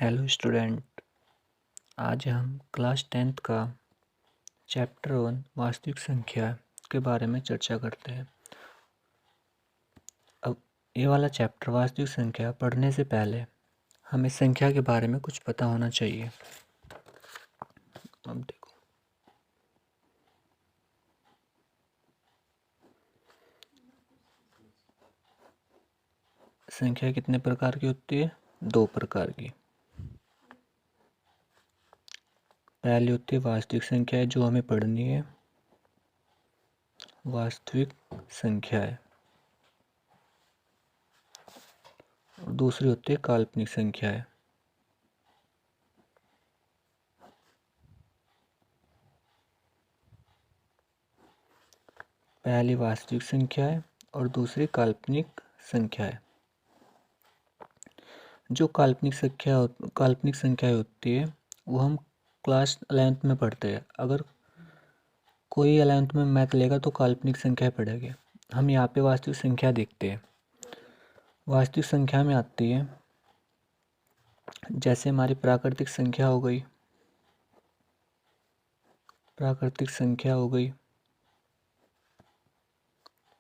Hello student. आज हम class 10th का चैप्टर 1 वास्तविक संख्या के बारे में चर्चा करते हैं। अब ये वाला चैप्टर वास्तविक संख्या पढ़ने से पहले हमें संख्या के बारे में कुछ पता होना चाहिए। अब देखो, संख्या कितने प्रकार की होती है? 2 प्रकार की। पहली होती है वास्तविक संख्या जो हमें पढ़नी है, वास्तविक संख्या है। और दूसरी होती है काल्पनिक संख्या है। पहली वास्तविक संख्या है और दूसरी काल्पनिक संख्या है। जो काल्पनिक संख्या होती है वो हम क्लास 11th में पढ़ते हैं। अगर कोई 11th में मैथ लेगा तो काल्पनिक संख्या पढ़ेगा। हम यहाँ पे वास्तविक संख्या देखते हैं। वास्तविक संख्या में आती है जैसे हमारी प्राकृतिक संख्या हो गई,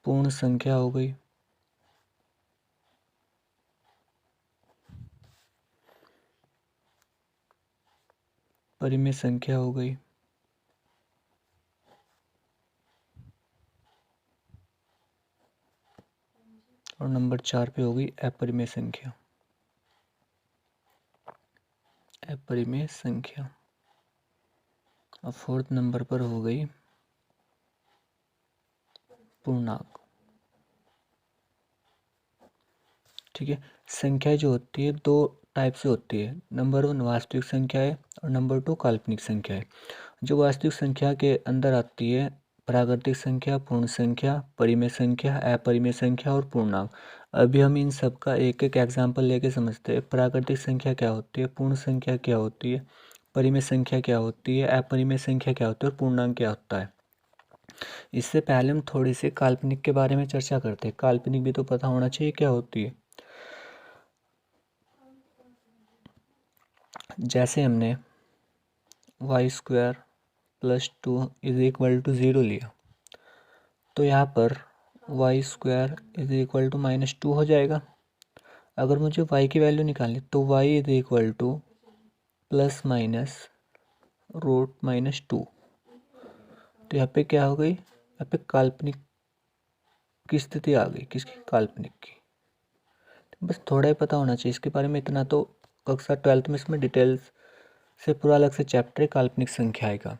पूर्ण संख्या हो गई, परिमेय संख्या हो गई, और नंबर 4 पे हो गई अपरिमेय संख्या। अब 4th नंबर पर हो गई पूर्णांक। ठीक है। संख्या जो होती है 2 टाइप से होती है। नंबर 1 वास्तविक संख्या है और नंबर 2 काल्पनिक संख्या है। जो वास्तविक संख्या के अंदर आती है प्राकृतिक संख्या, पूर्ण संख्या, परिमेय संख्या, अपरिमेय संख्या और पूर्णांक। अभी हम इन सब का एक एक एग्जाम्पल लेके समझते हैं। प्राकृतिक संख्या क्या होती है, पूर्ण संख्या क्या होती है, परिमेय संख्या क्या होती है, अपरिमेय संख्या क्या होती है और पूर्णांक क्या होता है। इससे पहले हम थोड़ी सी काल्पनिक के बारे में चर्चा करते हैं। काल्पनिक भी तो पता होना चाहिए क्या होती है। जैसे हमने y² + 2 = 0 लिया तो यहाँ पर y² = -2 हो जाएगा। अगर मुझे y की वैल्यू निकालनी तो y = ±√-2। तो यहाँ पे क्या हो गई? यहाँ पे काल्पनिक की स्थिति आ गई। किसकी? काल्पनिक की। बस थोड़ा ही पता होना चाहिए इसके बारे में। इतना तो कक्षा 12th में इसमें डिटेल्स से पूरा अलग से चैप्टर है काल्पनिक संख्याएं का।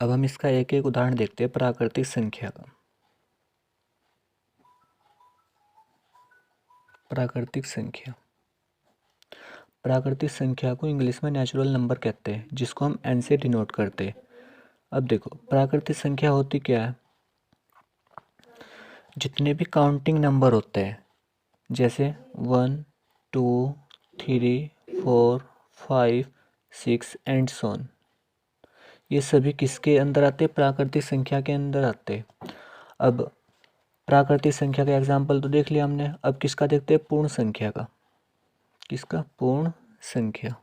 अब हम इसका एक एक उदाहरण देखते हैं प्राकृतिक संख्या का। प्राकृतिक संख्या को इंग्लिश में नेचुरल नंबर कहते हैं, जिसको हम n से डिनोट करते हैं। अब देखो, प्राकृतिक संख्या होती क्या है? जितने भी काउंटिंग नंबर होते हैं, जैसे 1, 2, 3, 4, 5, 6 एंड सो ऑन, ये सभी किसके अंदर आते हैं? प्राकृतिक संख्या के अंदर आते हैं। अब प्राकृतिक संख्या का एग्जाम्पल तो देख लिया हमने। अब किसका देखते हैं? पूर्ण संख्या का। किसका? पूर्ण संख्या।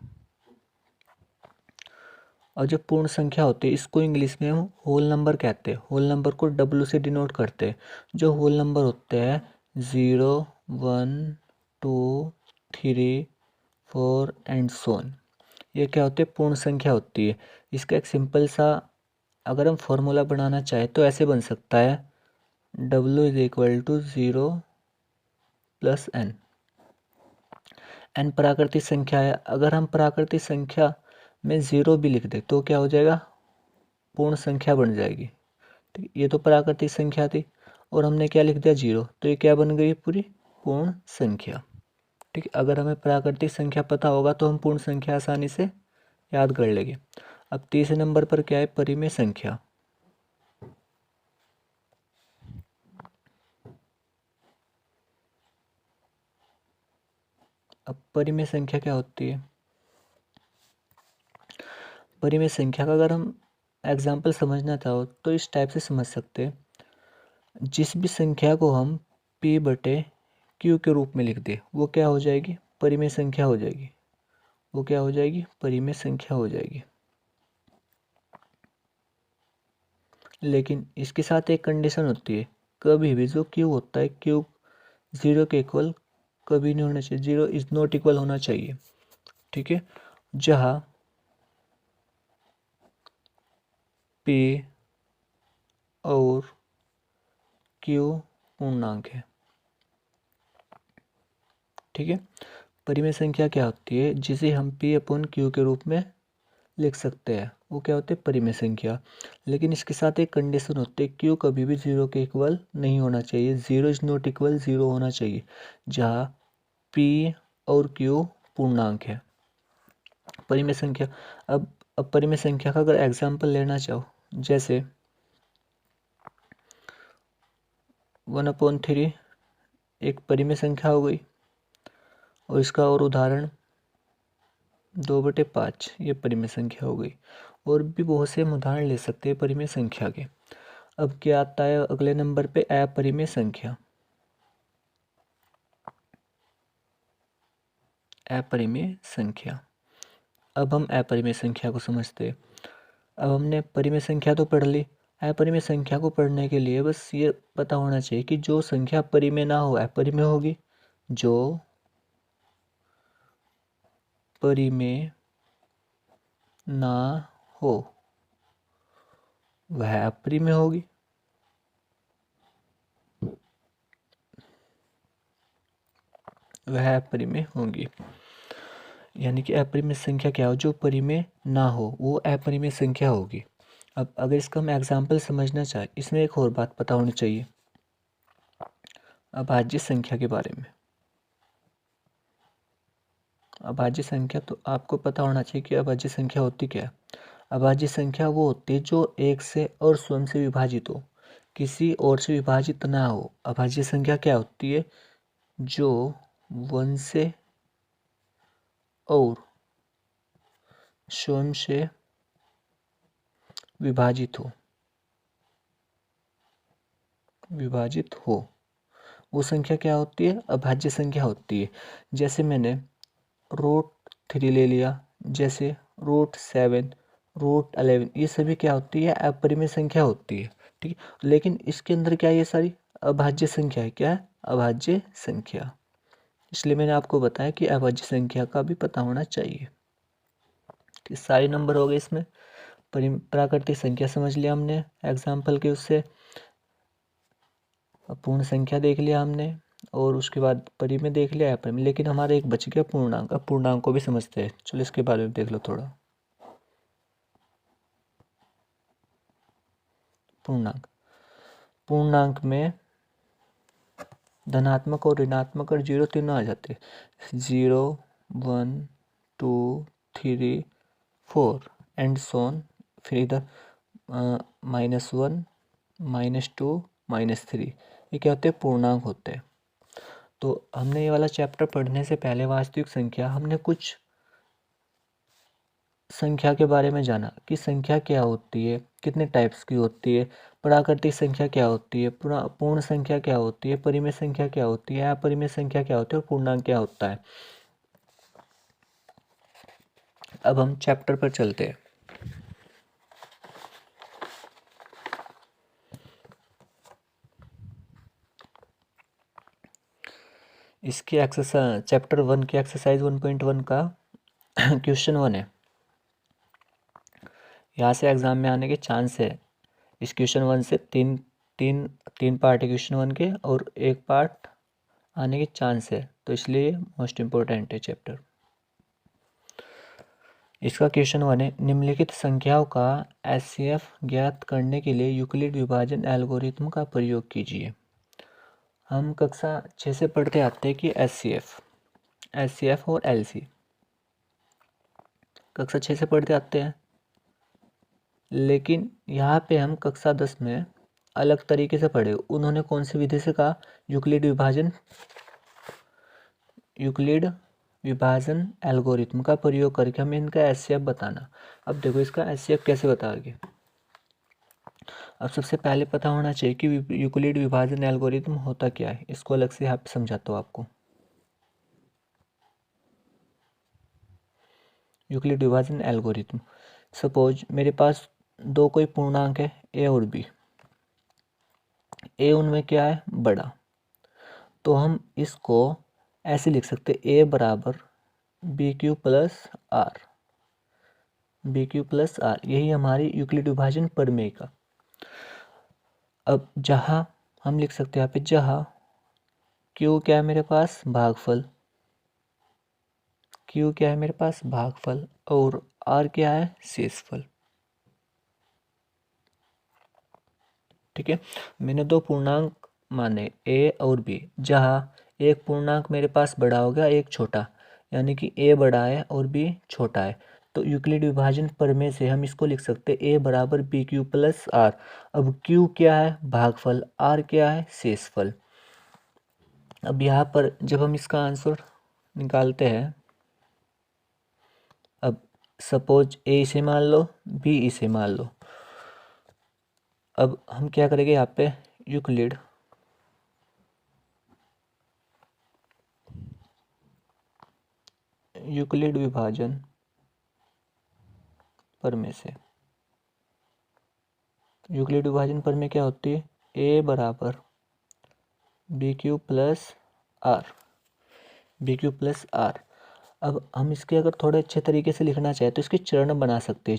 और जो पूर्ण संख्या होती है इसको इंग्लिश में हम होल नंबर कहते हैं। होल नंबर को W से डिनोट करते हैं। जो होल नंबर होते हैं 0, 1, 2, 3, 4 एंड सो ऑन, ये क्या होते हैं? पूर्ण संख्या होती है। इसका एक सिंपल सा अगर हम फॉर्मूला बनाना चाहें तो ऐसे बन सकता है W = 0 + n। n प्राकृतिक संख्या है। अगर हम प्राकृतिक संख्या में 0 भी लिख दे तो क्या हो जाएगा? पूर्ण संख्या बन जाएगी। ठीक, ये तो प्राकृतिक संख्या थी और हमने क्या लिख दिया? 0, तो ये क्या बन गई? पूरी पूर्ण संख्या। ठीक, अगर हमें प्राकृतिक संख्या पता होगा तो हम पूर्ण संख्या आसानी से याद कर लेंगे। अब तीसरे नंबर पर क्या है? परिमेय संख्या। अब परिमेय संख्या क्या होती है? परिमेय संख्या का अगर हम एग्जाम्पल समझना चाहो तो इस टाइप से समझ सकते हैं। जिस भी संख्या को हम P/Q के रूप में लिख दे वो क्या हो जाएगी? परिमेय संख्या हो जाएगी। वो क्या हो जाएगी? परिमेय संख्या हो जाएगी। लेकिन इसके साथ एक कंडीशन होती है, कभी भी जो क्यू होता है, क्यू 0 के इक्वल कभी नहीं होना चाहिए, 0 इज नॉट इक्वल होना चाहिए। ठीक है, जहाँ P और Q पूर्णांक है। ठीक है, परिमेय संख्या क्या होती है? जिसे हम P अपॉन Q के रूप में लिख सकते हैं, वो क्या होते हैं? परिमेय संख्या। लेकिन इसके साथ एक कंडीशन होती है, Q कभी भी 0 के इक्वल नहीं होना चाहिए, 0 इज नॉट इक्वल 0 होना चाहिए, जहाँ P और Q पूर्णांक है। परिमेय संख्या। अब परिमेय संख्या का अगर एग्जाम्पल लेना चाहो, जैसे 1/3 एक परिमेय संख्या हो गई, और इसका और उदाहरण 2/5 ये परिमेय संख्या हो गई। और भी बहुत से हम उदाहरण ले सकते हैं परिमेय संख्या के। अब क्या आता है अगले नंबर पे? अपरिमेय संख्या। अपरिमेय संख्या। अब हम अपरिमेय संख्या को समझते हैं। अब हमने परिमेय संख्या तो पढ़ ली, अपरिमेय संख्या को पढ़ने के लिए बस ये पता होना चाहिए कि जो संख्या परिमेय ना हो अपरिमेय होगी, जो परिमेय ना हो वह अपरिमेय होगी। वह अपरिमेय होगी। यानी कि अपरिमेय संख्या क्या हो? जो परिमेय ना हो वो अपरिमेय संख्या होगी। अब अगर इसका हम एग्जाम्पल समझना चाहें, इसमें एक और बात पता होनी चाहिए अभाज्य संख्या के बारे में। अभाज्य संख्या तो आपको पता होना चाहिए कि अभाज्य संख्या होती क्या है। अभाज्य संख्या वो होती है जो एक से और स्वयं से विभाजित हो, किसी और से विभाजित ना हो। अभाज्य संख्या क्या होती है? जो 1 से और स्वयं से विभाजित हो। वो संख्या क्या होती है? अभाज्य संख्या होती है। जैसे मैंने √3 ले लिया, जैसे √7, √11, ये सभी क्या होती है? अपरिमेय संख्या होती है। ठीक है, लेकिन इसके अंदर क्या है? ये सारी अभाज्य संख्या है। क्या है? अभाज्य संख्या। इसलिए मैंने आपको बताया कि अभाज्य संख्या का भी पता होना चाहिए। कि सारे नंबर हो गए इसमें। प्राकृतिक संख्या समझ लिया हमने एग्जाम्पल के उससे, पूर्ण संख्या देख लिया हमने, और उसके बाद परिमेय देख लिया, अपरिमेय। लेकिन हमारा एक बच गया पूर्णांक। अब पूर्णांक को भी समझते हैं, चलो इसके बारे में देख लो थोड़ा। पूर्णांक में धनात्मक और ऋणात्मक और 0 तीनों आ जाते हैं। 0, 1, 2, 3, 4 एंड सोन। फिर इधर -1, -2, -3, ये क्या होते हैं? पूर्णांक होते हैं। तो हमने ये वाला चैप्टर पढ़ने से पहले वास्तविक संख्या, हमने कुछ संख्या के बारे में जाना कि संख्या क्या होती है, कितने टाइप्स की होती है, प्राकृतिक संख्या क्या होती है, पूर्ण संख्या क्या होती है, परिमेय संख्या क्या होती है, अपरिमेय संख्या क्या होती है, और पूर्णांक क्या होता है। अब हम चैप्टर पर चलते हैं। इसकी एक्सरसाइज चैप्टर 1 की एक्सरसाइज 1.1 का क्वेश्चन 1 है। यहाँ से एग्जाम में आने के चांस है। इस क्वेश्चन 1 से तीन पार्ट है क्वेश्चन 1 के, और एक पार्ट आने के चांस है, तो इसलिए मोस्ट इम्पोर्टेंट है चैप्टर। इसका क्वेश्चन 1 है, निम्नलिखित संख्याओं का एचसीएफ ज्ञात करने के लिए यूक्लिड विभाजन एल्गोरिथम का प्रयोग कीजिए। हम कक्षा 6 से पढ़ते आते हैं कि एचसीएफ और एलसी कक्षा 6 से पढ़ते आते हैं। लेकिन यहाँ पे हम कक्षा 10 में अलग तरीके से पढ़े। उन्होंने कौन सी विधि से कहा? यूक्लिड विभाजन एल्गोरिथम का प्रयोग करके हमें इनका एचसीएफ बताना। अब देखो इसका एचसीएफ कैसे बताओगे। अब सबसे पहले पता होना चाहिए कि यूक्लिड विभाजन एल्गोरिथम होता क्या है। इसको अलग से यहाँ पे समझाता हूँ आपको। यूक्लिड विभाजन एल्गोरिथम। सपोज मेरे पास दो कोई पूर्णांक है ए और बी, ए उनमें क्या है, बड़ा, तो हम इसको ऐसे लिख सकते ए बराबर B Q plus R, B Q plus R, यही हमारी यूक्लिड विभाजन प्रमेय का। अब जहाँ हम लिख सकते हैं यहाँ पे, जहाँ क्यू क्या है मेरे पास, भागफल, क्यू क्या है मेरे पास, भागफल, और आर क्या है, शेषफल। ठीक है, मैंने दो पूर्णांक माने ए और बी, जहाँ एक पूर्णांक मेरे पास बड़ा हो गया, एक छोटा, यानी कि ए बड़ा है और बी छोटा है, तो यूक्लिड विभाजन प्रमेय से हम इसको लिख सकते हैं ए बराबर बी क्यू प्लस आर। अब क्यू क्या है, भागफल, आर क्या है, शेषफल। अब यहाँ पर जब हम इसका आंसर निकालते हैं, अब सपोज ए इसे मान लो, बी इसे मान लो, अब हम क्या करेंगे यहाँ पे, यूक्लिड विभाजन प्रमेय से, यूक्लिड विभाजन प्रमेय क्या होती है, ए बराबर B Q plus R, B Q plus R. अब हम इसके अगर थोड़े अच्छे तरीके से लिखना चाहे तो इसके चरण बना सकते हैं।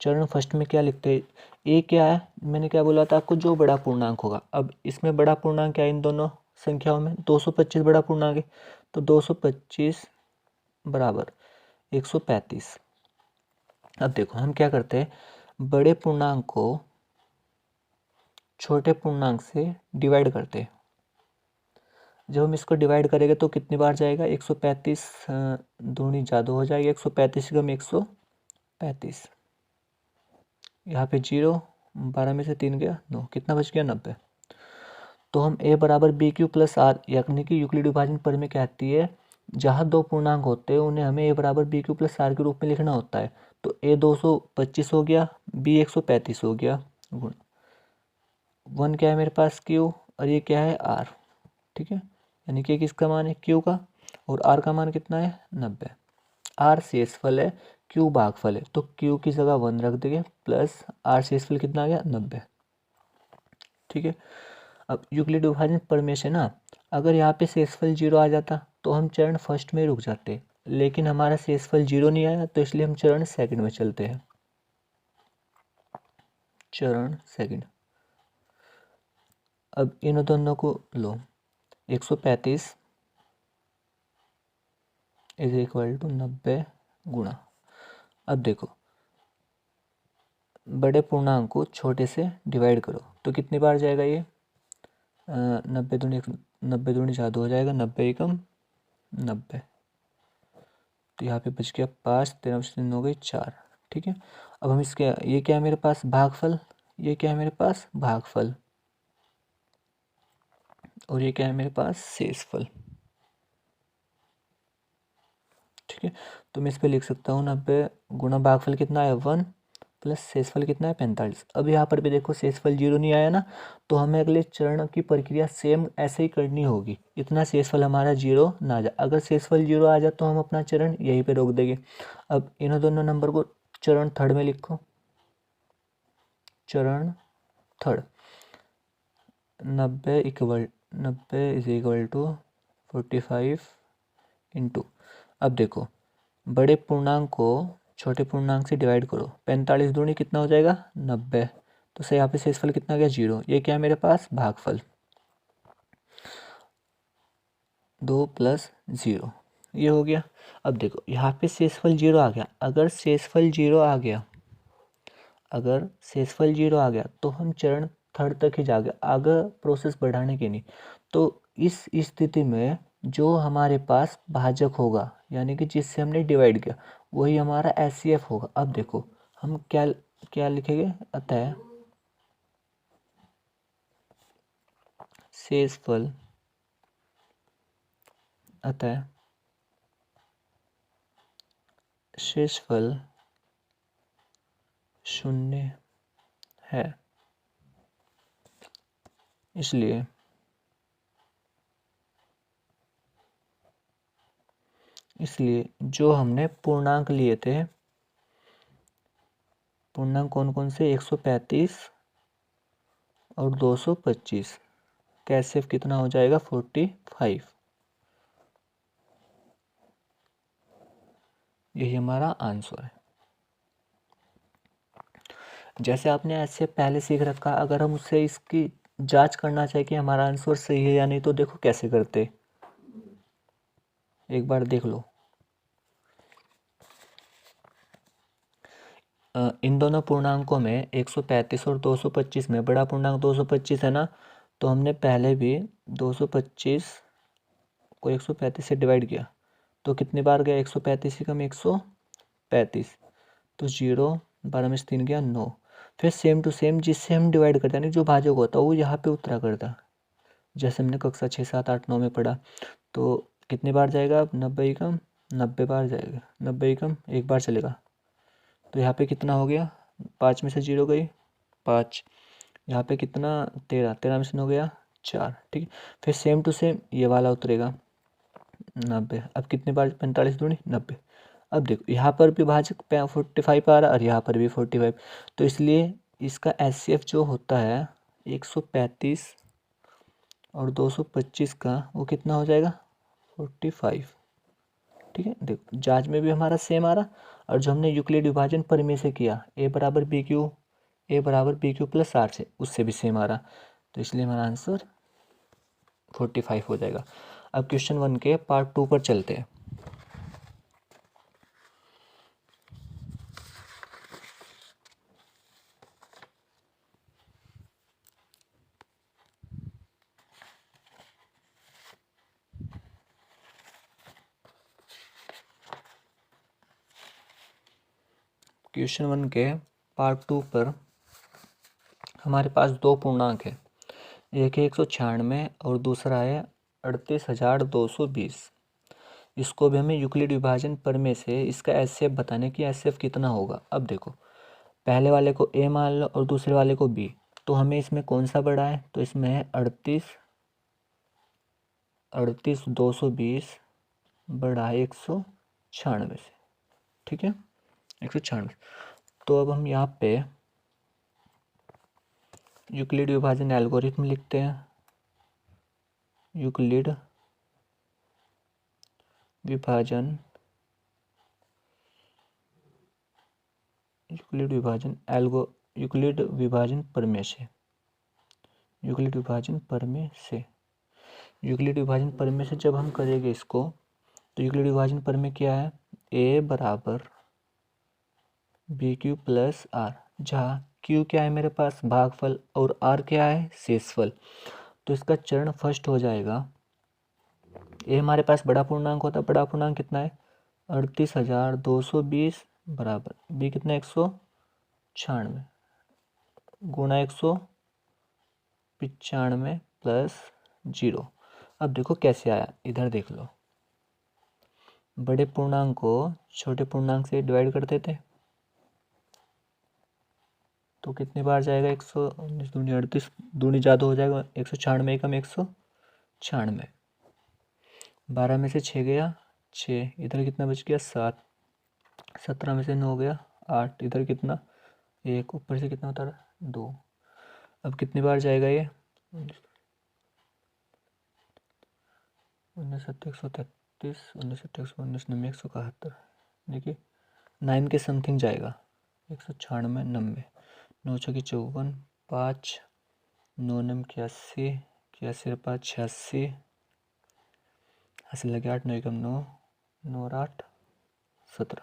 चरण फर्स्ट में क्या लिखते हैं, ए क्या है, मैंने क्या बोला था आपको, जो बड़ा पूर्णांक होगा। अब इसमें बड़ा पूर्णांक क्या है, इन दोनों संख्याओं में 225 बड़ा पूर्णांक है, तो 225 बराबर 135। अब देखो हम क्या करते हैं, बड़े पूर्णांक को छोटे पूर्णांक से डिवाइड करते हैं। जब हम इसको डिवाइड करेंगे तो कितनी बार जाएगा, 135 दूनी जादू हो जाएगी, 135 कम 135, यहाँ पे 0, 12 में से 3 गया 9, कितना बच गया, 90। तो हम ए बराबर बी क्यू प्लस आर, यानी कि यूक्लिड विभाजन प्रमेय कहती है जहाँ दो पूर्णांक होते हैं उन्हें हमें ए बराबर बी क्यू प्लस आर के रूप में लिखना होता है। तो ए 225 हो गया, बी 135 हो गया, गुण 1 क्या है मेरे पास, क्यू, और ये क्या है, आर। ठीक है, यानी कि किसका मान है, क्यू का, और आर का मान कितना है, 90। आर शेषफल है, क्यू भागफल है, तो क्यू की जगह 1 रख देंगे, प्लस आर शेषफल कितना आ गया, 90। ठीक है, अब यूक्लिड विभाजन प्रमेय से ना, अगर यहाँ पे शेषफल 0 आ जाता तो हम चरण फर्स्ट में रुक जाते, लेकिन हमारा शेषफल 0 नहीं आया, तो इसलिए हम चरण सेकंड में चलते हैं, चरण सेकंड। अब इन दोनों को लो, 135 इज इक्वल टू 90 गुणा, अब देखो बड़े पूर्णांक को छोटे से डिवाइड करो तो कितनी बार जाएगा ये, 90 दूनी जादू हो जाएगा, 90 एकम 90, तो यहाँ पे बच गया 5, 13 से 3 हो गई 4। ठीक है, अब हम इसके, ये क्या है मेरे पास, भागफल, ये क्या है मेरे पास, भागफल, और ये क्या है मेरे पास, शेषफल। ठीक है, तो मैं इस पे लिख सकता हूँ 90 गुणा भागफल कितना है 1, प्लस शेषफल कितना है 45। अब यहाँ पर भी देखो शेषफल 0 नहीं आया ना, तो हमें अगले चरण की प्रक्रिया सेम ऐसे ही करनी होगी, इतना शेषफल हमारा 0 ना आ जाए। अगर शेषफल 0 आ जाए तो हम अपना चरण यहीं पे रोक देंगे। अब इन दोनों नंबर को चरण थर्ड में लिखो, चरण third, 90 is equal to 45 into, अब देखो बड़े पूर्णांक को छोटे पूर्णांक से डिवाइड करो, 45 दूनी कितना हो जाएगा, 90, तो से यहाँ पे शेषफल कितना आ गया, 0। ये क्या है मेरे पास, भागफल, 2 प्लस 0, ये हो गया। अब देखो यहाँ पे शेषफल 0 आ गया, अगर शेषफल 0 आ गया, अगर शेषफल 0 आ गया तो हम चरण थर्ड तक ही जाएंगे, आगे प्रोसेस बढ़ाने की नहीं। तो इस स्थिति में जो हमारे पास भाजक होगा, यानी कि जिससे हमने डिवाइड किया, वही हमारा एचसीएफ होगा। अब देखो हम क्या क्या लिखेंगे, अतः शेषफल, अतः शेषफल 0 है, इसलिए इसलिए जो हमने पूर्णांक लिए थे, पूर्णांक कौन कौन से, 135 और 225, कैसे कितना हो जाएगा 45। यही हमारा आंसर है। जैसे आपने ऐसे पहले सीख रखा, अगर हम उससे इसकी जांच करना चाहे कि हमारा आंसर सही है या नहीं, तो देखो कैसे करते, एक बार देख लो। इन दोनों पूर्णांकों में 135 और 225 में बड़ा पूर्णांक 225 है ना, तो हमने पहले भी 225 को 135 से डिवाइड किया, तो कितनी बार गया, 135 कम 135, तो 0, 12 में से 3 गया 9। फिर सेम टू सेम जिससे हम डिवाइड करते हैं ना, जो भाजक होता है वो यहाँ पे उतरा करता, जैसे हमने कक्षा 6, 7, 8, 9 में पढ़ा। तो कितनी बार जाएगा अब, 90 कम 90 बार जाएगा, 90 कम एक बार चलेगा, तो यहाँ पे कितना हो गया, 5 में से 0 गई 5, यहाँ पे कितना 13, 13 में से 9 गया 4, ठीक है। फिर सेम टू सेम ये वाला उतरेगा 90, अब कितनी बार 45 दूनी 90। अब देखो यहाँ पर भी भाजक 45 आ रहा है और यहाँ पर भी 45, तो इसलिए इसका HCF जो होता है 135 और 225 का, वो कितना हो जाएगा 45, ठीक है। देखो जांच में भी हमारा सेम आ रहा, और जो हमने यूक्लिड विभाजन परिमेय से किया, ए बराबर बी क्यू प्लस आर से, उससे भी सेम आ रहा, तो इसलिए हमारा आंसर 45 हो जाएगा। अब क्वेश्चन 1 के पार्ट 2 पर चलते हैं। क्वेश्चन 1 के पार्ट 2 पर हमारे पास दो पूर्णांक है, एक है 196 और दूसरा है 38,220। इसको भी हमें यूक्लिड विभाजन प्रमेय से इसका HCF बताने की, HCF कितना होगा। अब देखो पहले वाले को A मान लो और दूसरे वाले को B, तो हमें इसमें कौन सा बड़ा है, तो इसमें है 38,220 बड़ा है 196 से, ठीक है 196। तो अब हम यहाँ पे यूक्लिड विभाजन एल्गोरिथम लिखते हैं, यूक्लिड विभाजन यूक्लिड विभाजन प्रमेय से, यूक्लिड विभाजन प्रमेय से जब हम करेंगे इसको, तो यूक्लिड विभाजन प्रमेय क्या है, A बराबर बी क्यू प्लस आर, जहाँ Q क्या है मेरे पास भागफल और R क्या है शेषफल। तो इसका चरण फर्स्ट हो जाएगा, A हमारे पास बड़ा पूर्णांक होता है, बड़ा पूर्णांक कितना है 38,220 बराबर B कितना 196 गुणा 195 प्लस 0। अब देखो कैसे आया, इधर देख लो, बड़े पूर्णांक को छोटे पूर्णांक से डिवाइड कर देते, तो कितनी बार जाएगा 119 दूनी 38 दूनी ज़्यादा हो जाएगा, 196 कम 196, 12 में से 6 गया 6, इधर कितना बच गया 7, 17 में से 9 गया 8, इधर कितना 1, ऊपर से कितना उतारा 2। अब कितनी बार जाएगा ये 19 133 19 19 19 171, देखिए 9 के समथिंग जाएगा 196 90, 9 छः 54, 5 9 9 81, 81 5 86, हासिल लगे 8 9 कम 9 9 8 17,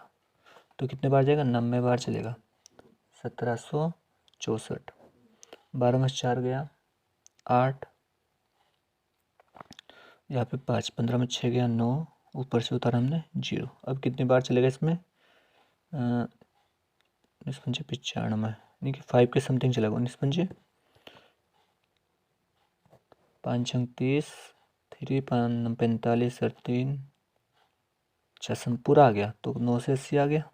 तो कितने बार जाएगा 90 बार चलेगा 1764, 12 में 4 गया 8, यहाँ पे 5, 15 में 6 गया 9, ऊपर से उतारा हमने 0। अब कितनी बार चलेगा इसमें 19 पंजे 95, यानी कि 5 के समथिंग चलेगा, 19 पंजे 5 30 3 45 3 6 पूरा आ गया, तो 9 से 80 आ गया।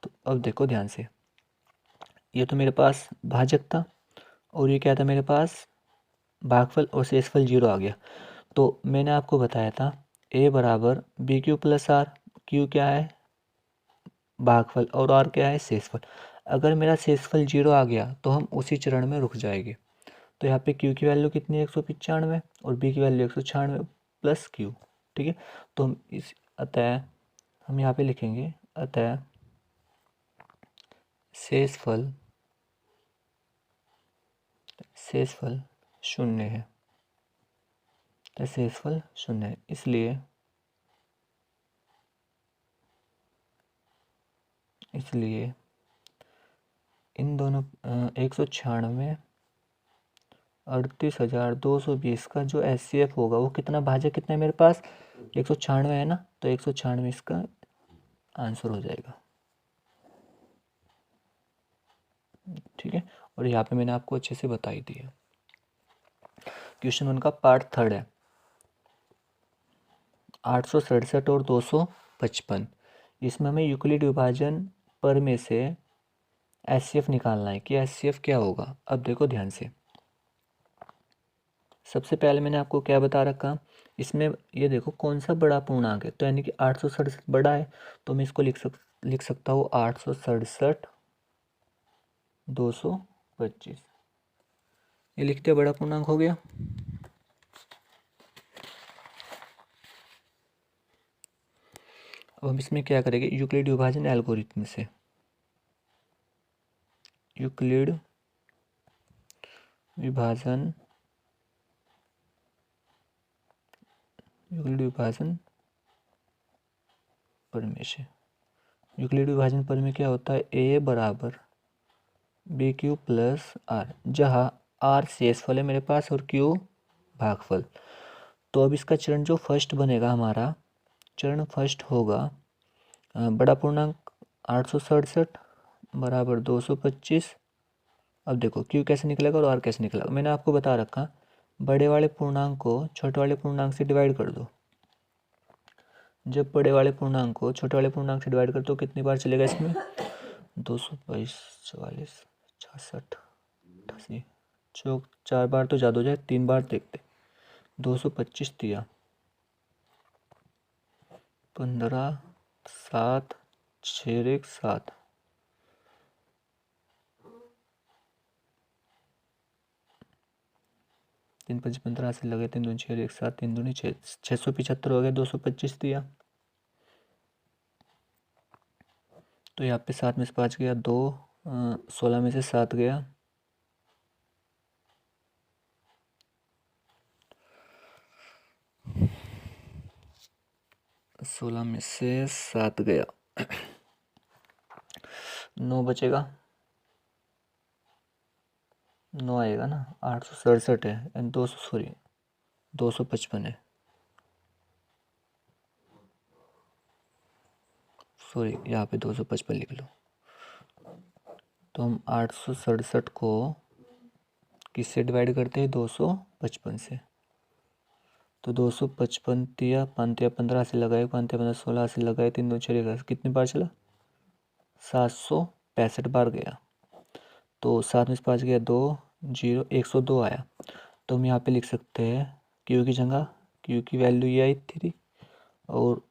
तो अब देखो ध्यान से, ये तो मेरे पास भाजक था और ये क्या था मेरे पास भागफल, और शेषफल 0 आ गया। तो मैंने आपको बताया था ए बराबर B Q plus R. Q क्या है? भागफल, और आर क्या है? शेषफल। अगर मेरा शेषफल 0 आ गया तो हम उसी चरण में रुक जाएंगे। तो यहाँ पे क्यू की वैल्यू कितनी है? 195, और बी की वैल्यू 196 प्लस क्यू। ठीक है, तो हम इस अतः हम यहाँ पे लिखेंगे अतः शेषफल शेषफल शून्य है। तो शेषफल शून्य है, इसलिए इन दोनों 196 38,220 का जो HCF होगा वो कितना, भाजक कितना है मेरे पास? 196 है ना, तो 196 इसका आंसर हो जाएगा। ठीक है, और यहाँ पे मैंने आपको अच्छे से बताई दी है। क्वेश्चन 1 का पार्ट 3 है 867 और 255। इसमें हमें यूक्लिड विभाजन पर में से HCF निकालना है कि HCF क्या होगा। अब देखो ध्यान से, सबसे पहले मैंने आपको क्या बता रखा, इसमें ये देखो कौन सा बड़ा पूर्णांक है, तो यानी कि 867 बड़ा है, तो मैं इसको लिख सकता हूँ 867 225। ये लिखते बड़ा पूर्णांक हो गया। अब हम इसमें क्या करेंगे, यूक्लिड विभाजन एल्गोरिथम से, यूक्लिड विभाजन प्रमेय से। यूक्लिड विभाजन प्रमेय क्या होता है? ए बराबर बी क्यू प्लस आर, जहाँ आर शेषफल है मेरे पास और क्यू भागफल। तो अब इसका चरण जो फर्स्ट बनेगा, हमारा चरण फर्स्ट होगा बड़ा पूर्णांक 867 बराबर 225। अब देखो क्यू कैसे निकलेगा और आर कैसे निकलेगा। मैंने आपको बता रखा, बड़े वाले पूर्णांक को छोटे वाले पूर्णांक से डिवाइड कर दो। जब बड़े वाले पूर्णांक को छोटे वाले पूर्णांक से डिवाइड कर दो, कितनी बार चलेगा इसमें? 222, 44, 66, 88, 4 बार तो ज़्यादा हो जाए, 3 बार देखते। 225 दिया, 15, 7, 6, 7, 3 5 15 से लगे, 3 दूनी 6, 7, 3 दूनी 6, 675 हो गया। 225 दिया, तो यहाँ पे 7 में से 5 गया, 2, 16 में से 7 गया, 16 में से 7 गया, 9 बचेगा, 9 आएगा ना। 867 है एंड 255 है, सॉरी यहाँ पे 255 लिख लो। तो हम 867 को किससे डिवाइड करते हैं? 255 से। तो 255 दिया, 5 या 15 से लगाए, 5 या 15, 16 से लगाए, 3 2 6, कितनी बार चला? 765 बार गया। तो 7 में से 5 गया, 2, 0, 102 आया। तो हम यहाँ पे लिख सकते हैं क्यू की जगह, क्यू की वैल्यू ये आई 3 और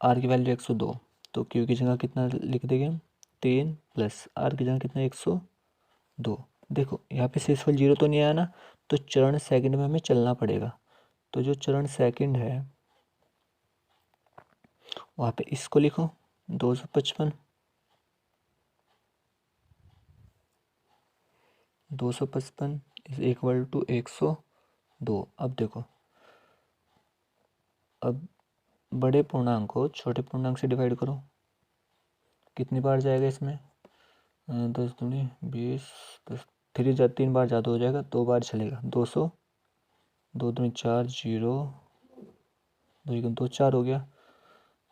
आर की वैल्यू 102। तो क्यू की जगह कितना लिख देंगे हम? 3 प्लस आर की जगह कितना? 102। देखो यहाँ पे शेषफल 0 तो नहीं आया ना, तो चरण सेकंड में हमें चलना पड़ेगा। तो जो चरण सेकंड है वहाँ पे इसको लिखो 255, 255 इज इक्वल टू 102। अब देखो, अब बड़े पूर्णांक को छोटे पूर्णांक से डिवाइड करो, कितनी बार जाएगा इसमें? 10 दूनी 20, 10, 3 बार ज़्यादा हो जाएगा, 2 बार चलेगा। 200, 2 दूनी 4, 0, 2 4 हो गया।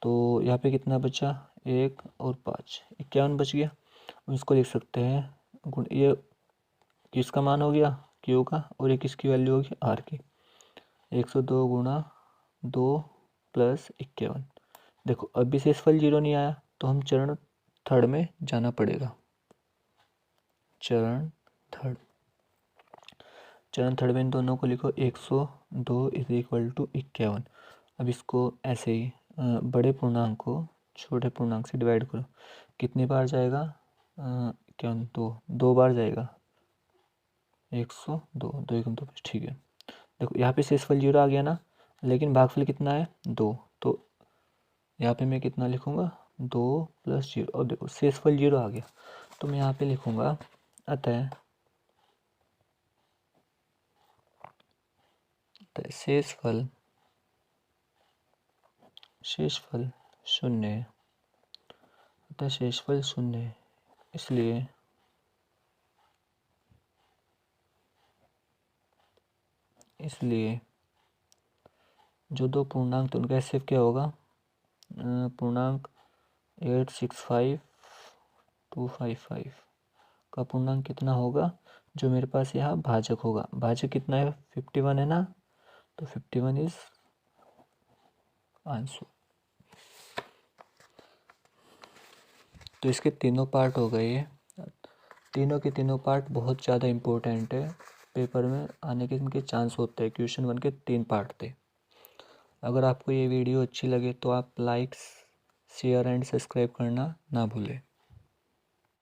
तो यहाँ पे कितना बचा? 1 और 5, 51 बच गया। हम इसको लिख सकते हैं गुण, ये किसका मान हो गया? क्यू का, और ये किसकी वैल्यू होगी? आर की। 102 गुणा 2 प्लस 51। देखो अभी शेषफल 0 नहीं आया, तो हम चरण थर्ड में जाना पड़ेगा। चरण थर्ड में इन दोनों को लिखो 102 इज इक्वल टू 51। अब इसको ऐसे ही बड़े पूर्णांक को छोटे पूर्णांक से डिवाइड करो, कितनी बार जाएगा? क्या, दो बार जाएगा। 102, 2 एकम 2, ठीक है। देखो यहाँ पे शेषफल 0 आ गया ना, लेकिन भागफल कितना है? 2। तो यहाँ पे मैं कितना लिखूँगा? 2 + 0। और देखो शेषफल 0 आ गया, तो मैं यहाँ पे लिखूँगा अतः शेषफल 0 है। अतः शेषफल 0 है, इसलिए जो दो पूर्णांक तो उनका एचसीएफ क्या होगा? पूर्णांक 865255 का पूर्णांक कितना होगा? जो मेरे पास यहाँ भाजक होगा, भाजक कितना है? 51 है ना, तो 51 इज आंसर। तो इसके तीनों पार्ट हो गए। तीनों के तीनों पार्ट बहुत ज़्यादा इम्पोर्टेंट है, पेपर में आने के इनके चांस होते हैं। क्वेश्चन 1 के 3 पार्ट थे। अगर आपको ये वीडियो अच्छी लगे तो आप लाइक, शेयर एंड सब्सक्राइब करना ना भूलें।